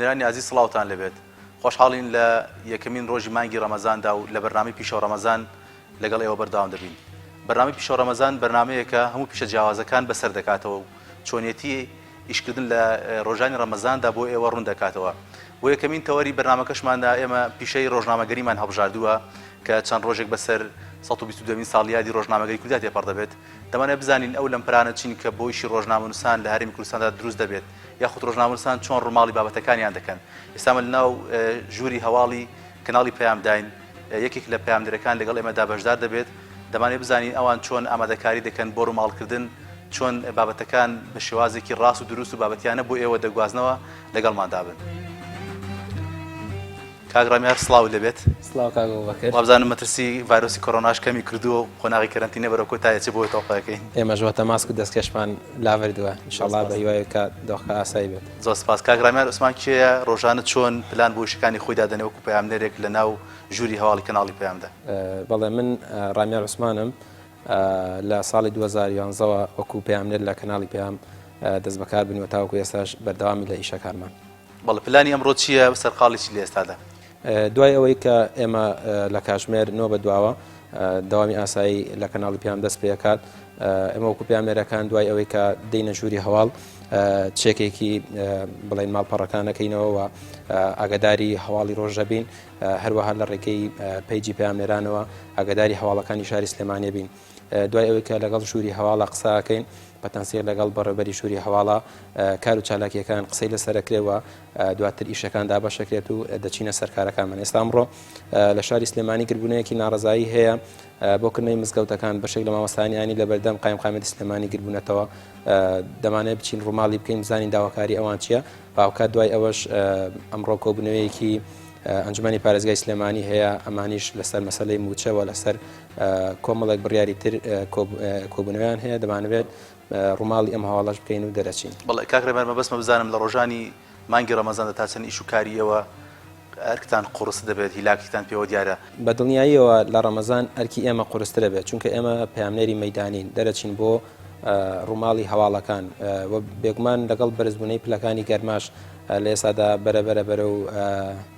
بینەرانی عزیز سڵاوتان لەبێت خۆشحاڵین لە یەکەمین ڕۆژی مانگی ڕەمەزاندا و لە بەرنامەی پیشەو ڕەمەزان لەگەڵ ئێوە بەردەوام دەبین. بەرنامەی پیشەو ڕەمەزان بەرنامەیەکە هەموو پیشە جیاوازەکان بەسەر دەکاتەوە و چۆنیەتی ئیشکردن لە ڕۆژانی ڕەمەزاندا بۆ ئێوە ڕوون دەکاتەوە. بۆ یەکەمین تەوەری بەرنامەکەشماندا ئێمە پیشەی ڕۆژنامەگەریمان هەڵبژاردووە کە چەند ڕۆژێک بەسەر 122مین ساڵیادی ڕۆژنامەگەری کوردیا تێپەڕ دەبێت. دەمانێت بزانین ئەو لەمپرانە چین کە بۆ ئیشی ڕۆژنامەنووسان لە هەرێمی کوردستاندا دروست دەبێت یاخود ڕۆژنامەنووسان چۆن ڕووماڵی بابەتەکانیان دەکەن. ئێستامە لەناو ژووری هەواڵی کەناڵی پەیام داین یەکێک لە پەیامدەرەکان لەگەڵ ئێمەدا بەشدار دەبێت. دەمانێت بزانین ئەوان چۆن ئامادەکاری دەکەن بۆ ڕووماڵکردن، چۆن بابەتەکان بە شێوازێکی ڕاست و دروست و بابەتیانە بۆ ئێوە دەگوازنەوە لەگەڵماندا بن. کاگڕامیار سڵاو لەبێت. سڵاو کاک بەکر. وابزانم مەترسی ڤایرۆسی کۆڕۆناش کەمی کردووە و قۆناغی کەرەنتینە بەرەو کۆتایەتی بۆ تۆقەکەین. ئێمە ژوەتە ماسک و دەستکەشمان لاوەردووە ئینشاڵڵا بە هیوایە کە دۆخەکە ئاسایی بێت. زۆر سپاس. کاگڕامیار عوسمان کێیە ڕۆژانە چۆن پلان بۆ وشەکانی خۆی دادەنێ وەکو پەیامنەرێک لە ناو ژووری هەواڵی کەناڵی پەیامدا؟ بەڵێ من ڕامیار عوسمانم لە ساڵی 2011ەوە وەکو پەیامنەر لە کەناڵی پەیام دەست بەکار بنوە تاوەکو ئێستاش بەردەوامی لە ئیشەکانمان. بەڵێ پلانی ئەمڕۆ چییە سەرقاڵی لە ئێستادا؟ دوای ئەوەی کە ئێمە لە کاتژمێر نۆ بەدواوە دەوامی ئاسایی لە کەناڵی پەیام دەست پێکات، ئێمە وەکو پەیامنەرەکان دوای ئەوەی کە دەینە ژووری هەواڵ چێکێکی بڵێن ماڵپەڕەکانەکەینەوە و ئاگداری هەواڵی ڕۆژە بین، هەروەها لە ڕێگەی پەیجی پەیامنێرانەوە ئاگداری هەواڵەکانی شاری سلێمانیە بین. دوای ئەوەی کە لەگەڵ ژووری هەواڵە قساکەین بەتەنسیل لەگەڵ بەڕێبەری ژووری هەواڵە کار و چالاکیەکان قسەی لەسەرەکرێەوە دواتر ئیشەکاندا بەشەکرێت و دەچینە سەرکارەکانمان. ئێستا ئەمڕۆ لە شاری سلێمانی گربوونەیەکی ناڕزایی هەیە بۆکردنەوەی مزگەوتەکان بەشێک لە مامۆستایانی لە بەردەم قایمقامەتی سلێمانی گربوونەتەوە دەمانێت بچین ڕووماڵی بکەین بزانین داواکاری ئەوان چییە. باوکات دوای ئەوەش ئەمڕۆ کۆبوونەوەیەکی ئەنجومەنی پارێزگای سلێمانی هەیە، ئەمانیش لەسەر مەسەلەی موچەوە لەسەر کۆمەڵێک بڕیاری تر کۆبوونەوەیان هەیە، دەمانەوێت ڕووماڵی ئەم هەواڵەش بکەین و دەرەچین. بەڵێ کاکڕێمەر مەبەستمە بزانم لە ڕۆژانی مانگی ڕەمەزاندا تا چەند ئیش و کاریەوە ئەرکتان قورس دەبێت، هیلاکیتان پێوە دیارە؟ بە دڵنیاییەوە لە ڕەمەزان ئەرکی ئێمە قورستر دەبێت چونکە ئێمە پەیامنێری مەیدانین، دەرەچین بۆ ڕووماڵی هەواڵەکان و بێگومان لەگەڵ بەرزبوونەی پلەکانی گەرماش لە ئێستادا بەرەبەرە بەرە و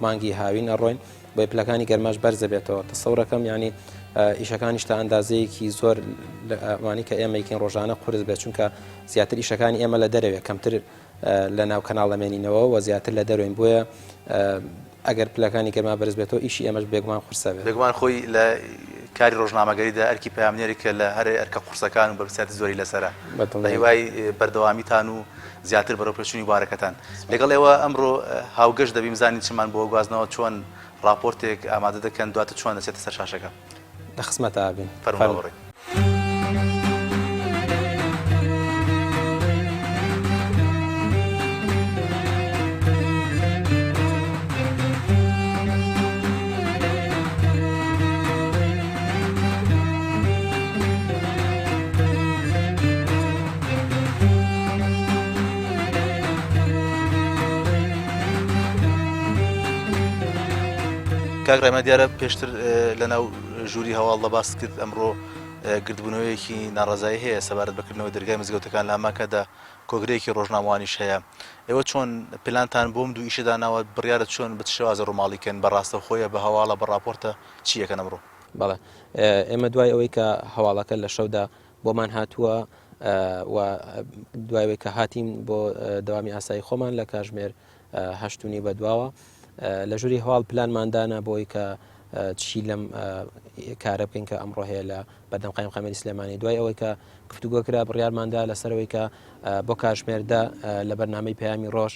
مانگی هاوین ئەڕۆین بۆی پلەکانی گەرماش بەرز دەبێتەوە. تەسەورەکەم ینی ئیشەکانیش تا ئەندازەیەکی زۆر ئەوانی کە ئێمە یەکەین ڕۆژانە قورس بێت چونکە زیاتر ئیشەکانی ئێمە لە دەرەوێت کەمتر لە ناو کەناڵەمێنینەوە و زیاتر لە دەروین بۆیە ئەگەر پلەکانی گەرما بەرز بێتەوە ئیشی ئێمەش بێگومان قورسە بێت. بێگومان خۆی لە کاری ڕۆژنامەگەریدا ئەرکی پەیامنێرێکە لە هەر ئەرکە قورسەکان و بەرزیاتی زۆری لەسەرە بە هیوای بەردەوامیتان و زیاتر بەرەو پێچوونی بارەکەتان. لەگەڵ ئێوە ئەمڕۆ هاوگەشت دەبیم زانین چمان بۆ گوازنەوە چۆن راپۆرتێک ئامادە دەکەن دواتر چۆن دەچێتە سەر شاشەکە. لە خزمەتە بین. فەرمووڕێ. کاگڕێمە دیارە پێشتر لەناو ژووری هەواڵ لە باس کرد ئەمڕۆ گردبوونەوەیەکی ناڕزایی هەیە سەبارەت بەکردنەوەی دەرگای مزگەوتەکان لە ئەماکەدا کۆگرەیەکی ڕۆژنامەوانیش هەیە. ئێوە چۆن پلانتان بۆم دوو ئیشەداناوە بڕیارە چۆن بە شێوازە ڕووماڵیکەن بەڕاستە خۆیە بە هەواڵە بە راپۆرتە چیەکەن ئەمڕۆ؟ بەڵێ ئێمە دوای ئەوەی کە هەواڵەکە لە شەودا بۆمان هاتووە و دوایەوەی کە هاتیم بۆ دەوامی ئاسایی خۆمان لە کاتژمێر 8:30 بەدواوە لە ژووری هەواڵ پلانماندانە بۆی کە چی لەم کارە بکەین کە ئەمڕۆ هەیە لە بەردەم قایمقامەتی سلێمانی. دوای ئەوەی کە گفتوگۆکرا بڕیارماندا لەسەرەوەی کە بۆ کاتژمێردا لە بەرنامەی پەیامی ڕۆژ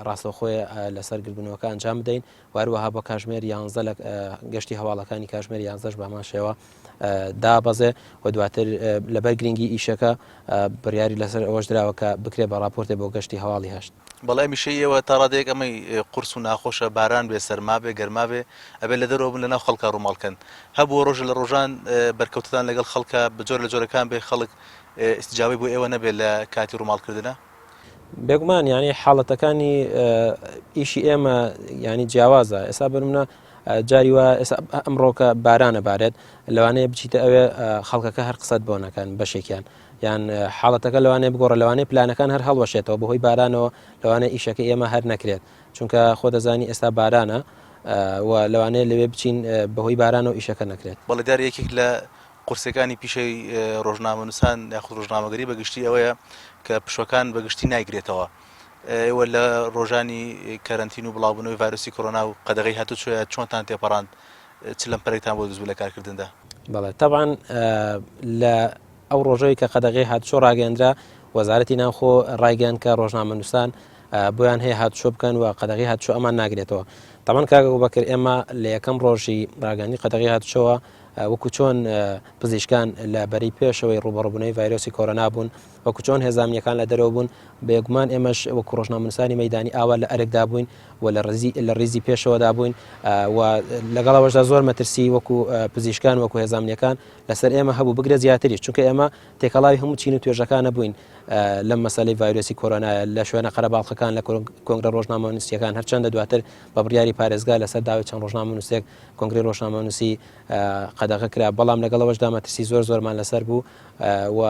ڕاستەوخۆی لەسەر گربوونەوەکە ئەنجام بدەین و هەروەها بۆ کاتژمێر 11 لە گەشتی هەواڵەکانی کاتژمێر 11 بەمان شێوە دابەزێ و دواتر لەبەر گرنگی ئیشەکە بڕیاری لەسەر ئەوەش دراوە کە بکرێ بە راپۆرتێ بۆ گەشتی هەواڵی هەشت. بەڵام میشەی ئێوە تا ڕادەیەک ئەمەی قورس و ناخۆشە باران بێ سەرما بێ گەرما بێ ئەبێ لە دەرەوە بن لەناو خەڵکە ڕووماڵکەن هەبووە ڕۆژە لە ڕۆژان بەرکەوتتان لەگەڵ خەڵکە بجۆر لە جۆرەکان بێ خەڵک ئیستیجابەی بۆ ئێوە نەبێت لە کاتی ڕووماڵکردنە؟ بێگومان ینی حاڵەتەکانی ئیشی ئێمە ینی جیاوازە. ئێستا بنمونە جاری وە ئەمڕۆکە بارانە بارێت لەوانەیە بچیتە ئەوێ خەڵکەکە هەر قسەت بۆ نەکەن بەشێکیان یان حاڵەتەکە لەوانەیە بگۆڕە لەوانەیە پلانەکان هەر هەڵوەشێتەوە بەهۆی بارانەوە لەوانەیە ئیشەکە ئێمە هەر نەکرێت چونکە خۆ دەزانی ئێستا بارانە و لەوانەیە لەوێ بچین بەهۆی بارانەوە ئیشەکە نەکرێت بەڵێدار یەکێک لە قورسەکانی پیشەی ڕۆژنامەنووسان یاخود ڕۆژنامەگەری بەگشتی ئەوەیە کە پشوەکان بەگشتی نایگرێتەوە ئێوە لە ڕۆژانی کەرەنتین و بڵاوبوونەوەی ڤایرۆسی کۆرۆنا و قەدەغی هاتوچۆیە چۆنتان تێپەڕاند چ لەم پەرێکتان بۆ دەست بوو لە کارکردندا؟ بەڵێ طبعاً لە ئەو ڕۆژەوەی کە قەدەغی هاتوچۆ ڕاگەاندرا وەزارەتی ناوخۆ ڕایگەیاند کە ڕۆژنامەنووسان بۆیان هەیە هاتوچۆ بکەن و قەدەغی هاتوچۆ ئەمان ناگرێتەوە طبعاً کاکە بوبەکر ئێمە لە یەکەم ڕۆژی ڕاگەاندنی قەدەغی هاتوچۆوە وەکو چۆن پزیشکان لە بەری پێشەوەی ڕوبەڕووبوونەوەی ڤایرۆسی کۆرۆنا بوون وەکو چۆن هێزانیەکان لە دەرەوە بوون بێگومان ئێمەش وەکو ڕۆژنامەنووسانی مەیدانی ئاوا لە ئەرێکدا بووین و لە ڕیزی پێشەوەدا بووین و لەگەڵەوەشدا زۆر مەترسی وەکو پزیشکان وەکو هێزانیەکان لەسەر ئێمە هەبوو بگرێت زیاتریش چونکە ئێمە تێکەڵاوی هەموو چین و توێژەکانە بووین لەم مەسەلەی ڤایرۆسی کۆرۆنایە لە شوێنە قەرەباڵغەکان لە کۆنگرە ڕۆژنامەنووسیەکان هەرچەندە دواتر بە بڕیاری پارێزگا لەسەر داوای چەند ڕۆژنامەنووسێک کۆنگرەی ڕۆژنامەنووسی قەدەغە کرا بەڵام لەگەڵەوەشدا مەترسی زۆرمان لەسەر بوو و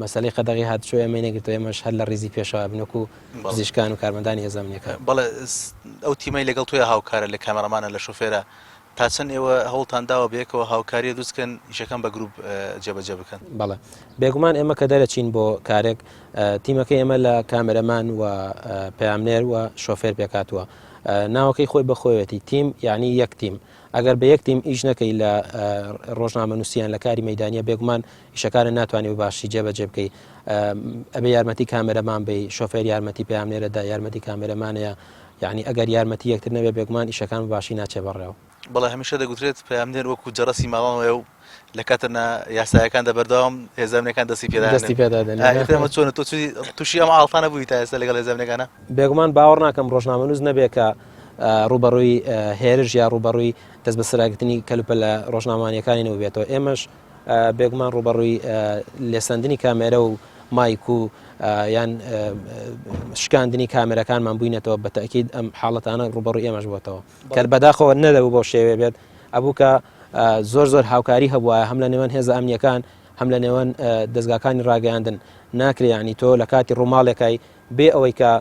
مەسەلەی قەدەغی هاتوچۆ ئێمە نەگرتەوە ئێمەش هەر لە ڕیزی پێشەوە بنووکو پزیشکان و کارمەندانی هێزانیەکان بەڵێ ئەو تیمەی لەگەڵ تۆیە هاوکارە لە کامەرەمانە لە شۆفێرە تا چەند ئێوە هەوڵتان داوە بەیەکەوە هاوکاریە دروستکەن ئیشەکان بە گروپ جێبەجێ بکەن؟ بەڵێ بێگومان ئێمە کە دەرەچین بۆ کارێک تیمەکەی ئێمە لە کامەرەمان و پەیامنێر و شۆفێر پێکاتوە ناوەکەی خۆی بەخۆیەتی تیم یعنی یەک تیم ئەگەر بە یەک تیم ئیش نەکەی لە ڕۆژنامەنووسیان لە کاری مەیدانیە بێگومان ئیشەکانە ناتوانێت و باشی جێبەجێ بکەی ئەبێ یارمەتی کامەرەمان بی شۆفێر یارمەتی پەیامنێرەدا یارمەتی کامەرەمانەیە یعنی ئەگەر یارمەتی یەکتر نەبێ بێگومان ئیشەکان باشی ناچێ بەڕێوە بەڵێ هەمیشە دەگوترێت پەیامنێر وەکو جەرەسی ماڵانەوە و لە کاتەنە یاسایەکاندا بەردەوام هێزانەکان دەستی پێداێمە چۆنە تۆ تووشی ئەمە ئاڵتانە بووی تا ئێستا لەگەڵ هێزانەکانە؟ بێگومان باوەڕ ناکەم ڕۆژنامەنووس نەبێ کە ڕوبەڕووی هێرش یا ڕوبەڕووی دەست بە سراگرتنی کەلوپە لە ڕۆژنامانیەکانی نەوە بێتەوە ئێمەش بێگومان ڕوبەڕووی لێسەندنی کامێرە و مایک و یان شکاندنی کامێرەکانمان بووینێتەوە بە تەکید ئەم حاڵەتانە ڕوبەڕووی ئێمەش بووەتەوە کە بەداخەوە نەدەبوو بۆ شێوێ بێت ئەبوو کە زۆر هاوکاری هەبووە هەم لە نێوان هێزە ئەمنیەکان هەم لە نێوان دەستگاکانی ڕاگەیاندن ناکرێ ینی تۆ لە کاتی ڕووماڵێکای بێ ئەوەی کە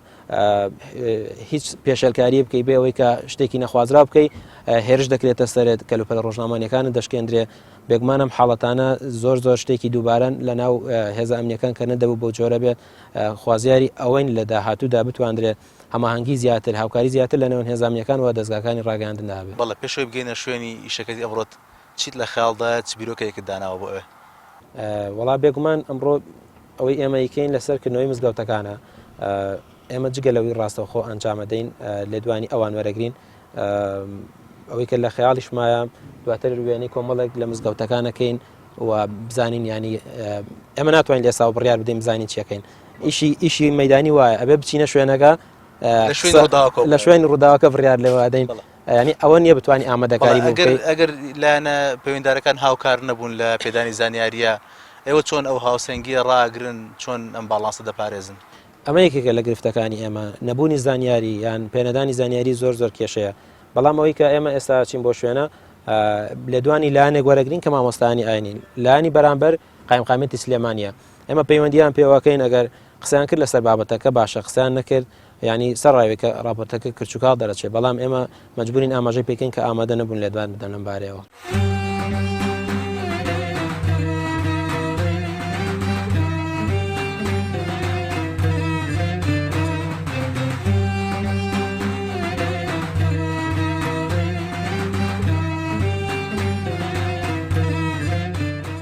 هیچ پێشەلکاری بکەی بێ ئەوەی کە شتێکی نەخوازرا بکەی هێرش دەکرێتە سەرێت کەلوپە لە ڕۆژنامانیەکانە دەشکێندرێ بێگومانم حاڵەتانە زۆر شتێکی دووبارەن لە ناو هێزە ئەمنیەکان کە نەدەبوو بۆ جۆرە بێت خوازیاری ئەوەین لە داهاتوودا بتواندرێت هەماهەنگی زیاتر هاوکاری زیاتر لە نێوان هێزانیەکان و دەستگاکانی ڕاگەاندندا بێت. بەڵێ پێشەوەی بگەینە شوێنی ئیشەکەی ئەمڕۆت چیت لە خەیاڵدا چ بیرۆکەیەکت داناوە بۆ ئەوێ؟ وەڵا بێگومان ئەمڕۆ ئەوەی ئێمە یکەین لەسەرکردنەوەی مزگەوتەکانە ئێمە جگەلەوەی ڕاستەوخۆ ئەنجامەدەین لە دوانی ئەوان وەرەگرین ئەوەی کە لە خەیاڵیشمایە دواتر وێنەی کۆمەڵێک لە مزگەوتەکانەکەین و بزانین ینی ئێمە ناتوانین لێسا و بڕیار بدەین بزانین چیەکەین ئیشی مەیدانی وایە ئەبێ بچینە شوێنەکە لە شوێنی ڕووداوەکە بڕیار لێوادەین ینی ئەوە نییە بتوانانی ئامادەکاری ئەگەر لایەنە پەیوەنددارەکان هاوکار نەبوون لە پێدانی زانیاریە ئێوە چۆن ئەو هاوسەنگیە ڕاگرن چۆن ئەم باڵانسە دەپارێزن؟ ئەمە یەکێکە لە گرفتەکانی ئێمە نەبوونی زانیاری یان پێنەدانی زانیاری زۆر کێشەیە بەڵام ئەوەی کە ئێمە ئێستا چین بۆ شوێنە لە دوانی لایەنێک وەرەگرین کە مامۆستانی ئاینین لایانی بەرامبەر قایمقامەتی سلێمانیە ئێمە پەیوەندیان پێوەکەین ئەگەر قسەیان کرد لەسەر بابەتەکە باشە قسەیان نەکرد ینی سەرڕاوێکە ڕاپۆرتەکە کرچووکاڵ دەرەچێت بەڵام ئێمە مەجبورین ئاماژەی پێکەین کە ئامادە نەبوون لێدوان بدەن لەم بارەیەوە.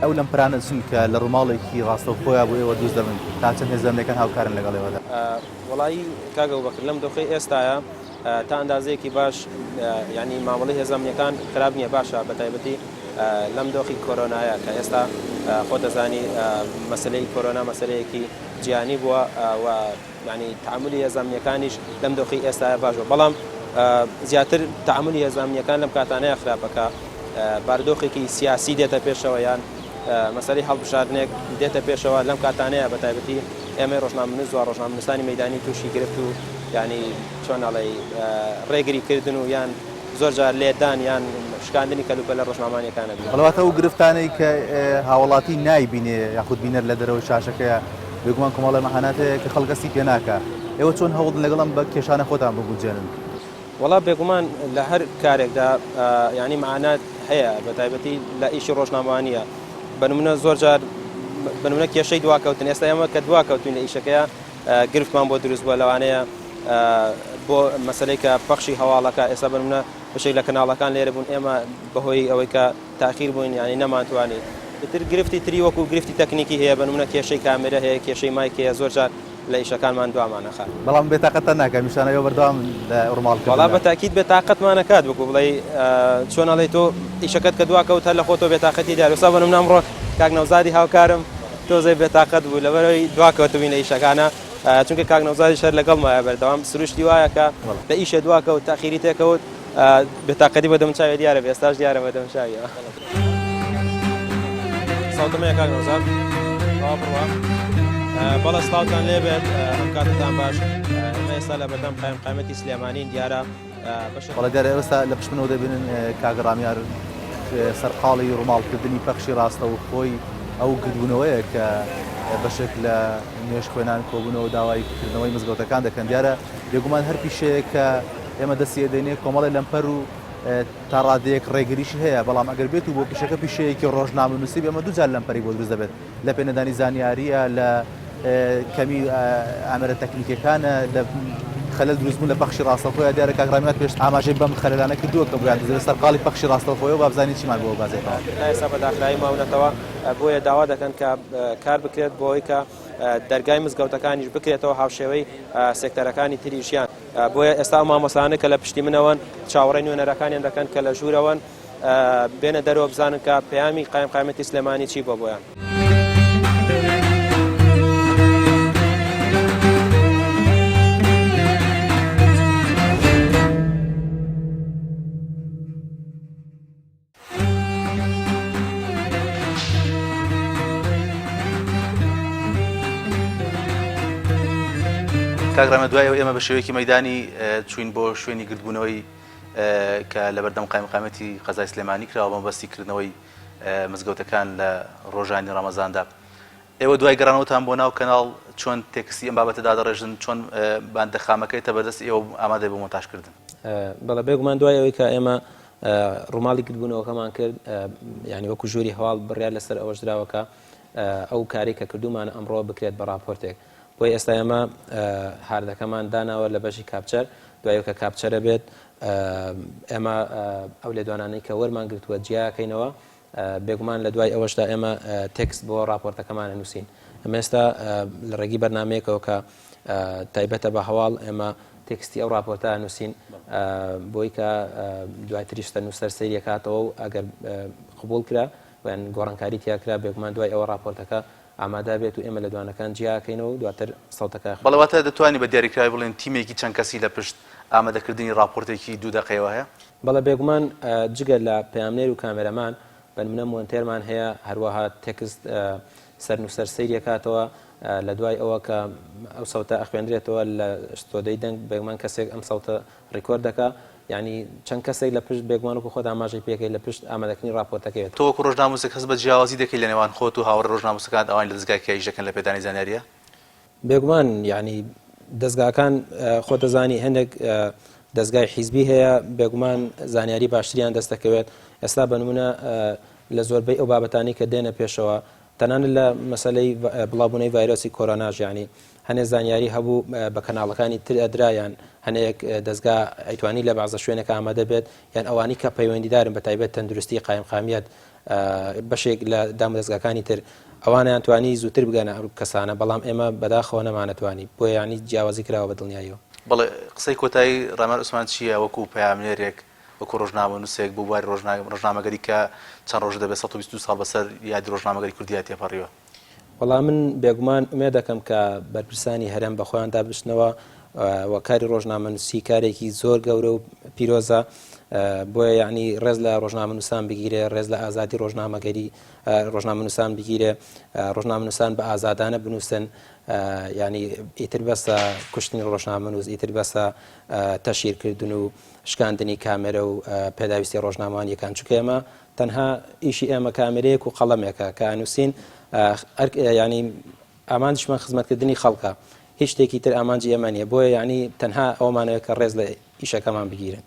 ئەو لەم پرانە چونکە لە ڕووماڵێکی ڕاستەوخۆیە بۆ ئێوە دروست دەبن تا چەند هێزانەکان هاوکارن لەگەڵێوەدا؟ وەڵایی کاگە بەکرد لەم دۆخی ئێستاە تا ئەندازەیەکی باش ینی مامەڵی هێزانیەکان خراپ نییە باشە بە تایبەتی لەم دۆخی کۆرۆنایە کە ئێستا خۆ دەزانی مەسلەی کۆرۆنا مەسلەیەکی جیهانی بووە و ینی تعاملی هێزانیەکانیش لەم دۆخی ئێستاە باشە بەڵام زیاتر تعاملی هێزانیەکان لەم کاتانەیە خراپەکە باردۆخێکی سیاسی دێتە پێشەوە یان مەسەلەی هەڵبژاردنێک دێتە پێشەوە لەم کاتانەیە بە تایبەتی ئێمە ڕۆژنامەنووس و ڕۆژنامەنووسانی مەیدانی تووشی گرفت و ینی چۆن ئەڵێ ڕێگری کردن و یان زۆر جار لێدان یان شکاندنی کەلوپەلە ڕۆژنامانیەکانە بێت. بەڵاتە و گرفتانەی کە هاوڵاتی نایبینێ یاخود بینەر لە دەرەوە شاشەکەیە بێگومان کۆمەڵە مەحاناتەیە کە خەڵکەسی پێ ناکە ئێوە چۆن هەوڵ لەگەڵم بە کێشانە خۆتان بگوجێنن؟ وڵا بێگومان لە هەر کارێکدا ینی معانات هەیە بە تایبەتی لە ئیشی ڕۆژنامەوانیە بەنمونە زۆر جار بنمونە کێشەی دواکەوتن ئێستا ئێمە کە دواکەوتین لە ئیشەکەیە گرفتمان بۆ دروست بووە لەوانەیە بۆ مەسلەی کە پەخشی هەواڵەکە ئێستا بنمونە بەشێک لە کەناڵەکان لێرە بوون ئێمە بەهۆی ئەوەی کە تاخیر بووین ینی نەمانتوانی تر گرفتی تری وەکو گرفتی تەکنیکی هەیە بنمونە کێشەی کامێرە هەیە کێشەی مایکەیە زۆر جار لە ئیشەکانمان دوامانەخات بەڵام بێتاقەتە ناکە میشانەوە بەردەوام لە ڕۆماڵکە وڵا بە تاکید بێتاقەتمانەکات بکو بڵێ چۆن ئەڵێ تۆ ئیشەکەت کە دواکەوت هەر لە خۆ تۆ بێتاقەتی دیار وسا بنم نامڕۆ کاک نەوزادی هاوکارم تۆزەی بێتاقەت بوو لەبەرەوەی دواکەوتبووین لە ئیشەکانە چونکە کاک نەوزادی شەر لەگەڵ مایە بەردەوام سروشتی وایە کە لە ئیشە دواکەوت تاخیری تێکەوت بێتاقەتی بە دەمچاوی دیارە بێ ئێستاش دیارە بە دەمچاویەوە ساوتمەیە کاک نەوزاد بڕوا بەڵە سڵاوتان لێبێت ئەم کاتتان باش ئێستا لە بەردەم قایمەتی سلێمانین دیارە بەڵە دیارە ئێستا لە پشتمنەوە دەبینن کاگەڕامیار سەرقاڵی ڕۆماڵکردنی پەخشی ڕاستە و خۆی ئەو گردبوونەوەیە کە بەشێک لە نوێش خوێنان کۆبوونەوە داوایکردنەوەی مزگەوتەکان دەکەن دیارە بێگومان هەر پیشەیە کە ئێمە دەستیە دەینێ کۆمەڵی لەمپەر و تا ڕادەیەک ڕێگریشی هەیە بەڵام ئەگەر بێت و بۆ پیشەکە پیشەیەکی ڕۆژنامەنووسی ئەمە دووجار لەمپەری بۆ دروست دەبێت لە پێنەدانی زانیاریە لە کەمی ئامەرە تەکنیکەکانە لە خەلەل دروستبوون لە بەخشی ڕاستەخۆیە دیارە کاگڕامیات پێش ئاماژەی بەم خەلەلانە کردووە کە بۆیان دەبێت سەرقاڵی بەخشی ڕاستەخۆیەوە با بزانین چیمان بۆ بازێتەوە ئێستا بە داخرایی ماونەتەوە بۆیە داوا دەکەن کە کار بکرێت بۆی کە دەرگای مزگەوتەکانیش بکرێتەوە هاوشێوەی سێکتەرەکانی تریژیان بۆیە ئێستا مامۆسانە کە لە پشتیمنەوەن چاوەڕێی نوێنەرەکانیان دەکەن کە لە ژوورەوەن بێنە دەرەوە بزانن کە پەیامی قایمەتی سلێمانی چی بۆ بۆیان. کاگرامە دوایەوە ئێمە بە شێوەیەکی مەدانی چوین بۆ شوێنی گردبوونەوەی کە لە بەردەم قایمەتی قەزای سلێمانی کراوە بەستیکردنەوەی مزگەوتەکان لە ڕۆژانی ڕەمەزاندا ئێوە دوای گەڕانەوەتان بۆ ناو کەناڵ چۆن تێکسی ئەم بابەتەدا دەڕێژن چۆن باندەخامەکەیتە بەدەست ئێوە ئامادە بۆ مۆنتاژکردن؟ بەڵێ بێگومان دوای ئەوەی کە ئێمە ڕووماڵی گردبوونەوەکەمان کرد یعنی وەکو ژووری هەواڵ بڕیار لەسەر ئەوەش دراوەکە ئەو کاری کە کردومان ئەمڕۆ بکرێت بە راپۆرتێک بۆی ئێستا ئێمە هاردەکەمان داناوە لە بەشی کاپچەر دوای کە کاپچەرە بێت ئێمە ئەو لێدوانانەی کە وەرمان گرتووە جیاکەینەوە بێگومان لە دوای ئەوەشدا ئێمە تێکست بۆ راپۆرتەکەمانە نووسین ئەمە ئێستا لە ڕێگی بەرنمەیەکەوە کە تایبەتە بە هەواڵ ئێمە تێکستی ئەو راپۆرتە نووسین بۆی کە دوایتریشتە نووسەر سەیریەکاتەوە و ئەگەر قبول کرا یان گۆڕانکاری تیاکرا بێگومان دوای ئەوە راپۆرتەکە ئامادا بێت و ئێمە لە دوانەکان جیاکەینەوە و دواتر سەڵتەکە بەڵەواتە دەتوانانی بە دیاریکراوی بڵێن تیمێکی چەند کەسی لە پشت ئامادەکردنی راپۆرتێکی 2 دقەیەوە هەیە؟ بەڵێ بێگومان جگە لە پەیامنێر و کامێرەمان بەنمونە مۆنتێرمان هەیە هەروەها تێکست سەرنووسەر سەیریەکاتەوە لە دوای ئەوە کە ئەو سەوتە ئەخوێنرێتەوە لە ستۆدەی دەنگ بێگومان کەسێک ئەم سەوتە ڕیکۆرد دەکا یعنی چەند کەسێک لە پشت بێگومان وکو خۆت ئاماژەی پێکەی لە پشت ئامادەکردنی راپۆرتەکەوێت. تۆ وەکو ڕۆژنامەنووسێک هەست بە جیاوازی دەکەی لە نێوان خۆت و هاوڕێ ڕۆژنامەنووسەکان ئەوان لە دەستگای کێیش دەکەن لە پێدانی زانیاریە؟ بێگومان یعنی دەستگاکان خۆ دەزانی هەندێک دەستگای حیزبی هەیە بێگومان زانیاری باشتریان دەست دەکەوێت ئێستا بەنمونە لە زۆربەی ئەو بابەتانی کە دێنە پێشەوە تەنانەت لە مەسەلەی بڵاوبوونەی ڤایرۆسی کۆرۆناژ ینی هەنێ زانیاری هەبوو بە کەناڵەکانی تر ئەدرایان هەنەیەک دەستگا ئەیتوانی لە بەعزە شوێنێکە ئامادە بێت یان ئەوانی کە پەیوەندیدارن بە تایبەت تەندروستی قایمقامیەت بەشێک لە دام دەستگاکانی تر ئەوانیان توانی زووتر بگەنە ئەو کەسانە بەڵام ئێمە بەداخەوە نەمانەتوانی بۆ ینی جیاوازی کراوە بە دڵنیاییەوە. بەڵێ قسەی کۆتایی ڕامەر عوسمان چییە وەکو پەیامنێرێک وەکو ڕۆژنامەنووسێک بۆ بواری ڕۆژنامەگەری کە چەند ڕۆژ دەبێت 122 ساڵ بەسەر یادی ڕۆژنامەگەری کوردیات تێپەڕیوە؟ وەڵام من بێگومان ئومێد دەکەم کە بەرپرسانی هەرێم بە خۆیان دابشنەوە و کاری ڕۆژنامەنووسی کارێکی زۆر گەورە و پیرۆزە بۆیە یعنی ڕێز لە ڕۆژنامەنووسان بگیرێ ڕێز لە ئازادی ڕۆژنامەگەری ڕۆژنامەنووسان بگیرێ ڕۆژنامەنووسان بە ئازادانە بنووسن ینی ئیتر بەسە کوشتنی ڕۆژنامەنووس ئیتر بەسە تەشیرکردن و شکاندنی کامێرە و پێداویستی ڕۆژنامەوانیەکان چونکە ئێمە تەنها ئیشی ئێمە کامێرەیەک و قەڵەمێکە کە ئەنووسین ینی ئامانجمان خزمەتکردنی خەڵکە هیچ شتێکی تر ئامانجی ئێمە نیە بۆیە یعنی تەنها ئەومانەوە کە ڕێز لە ئیشەکەمان بگیرن.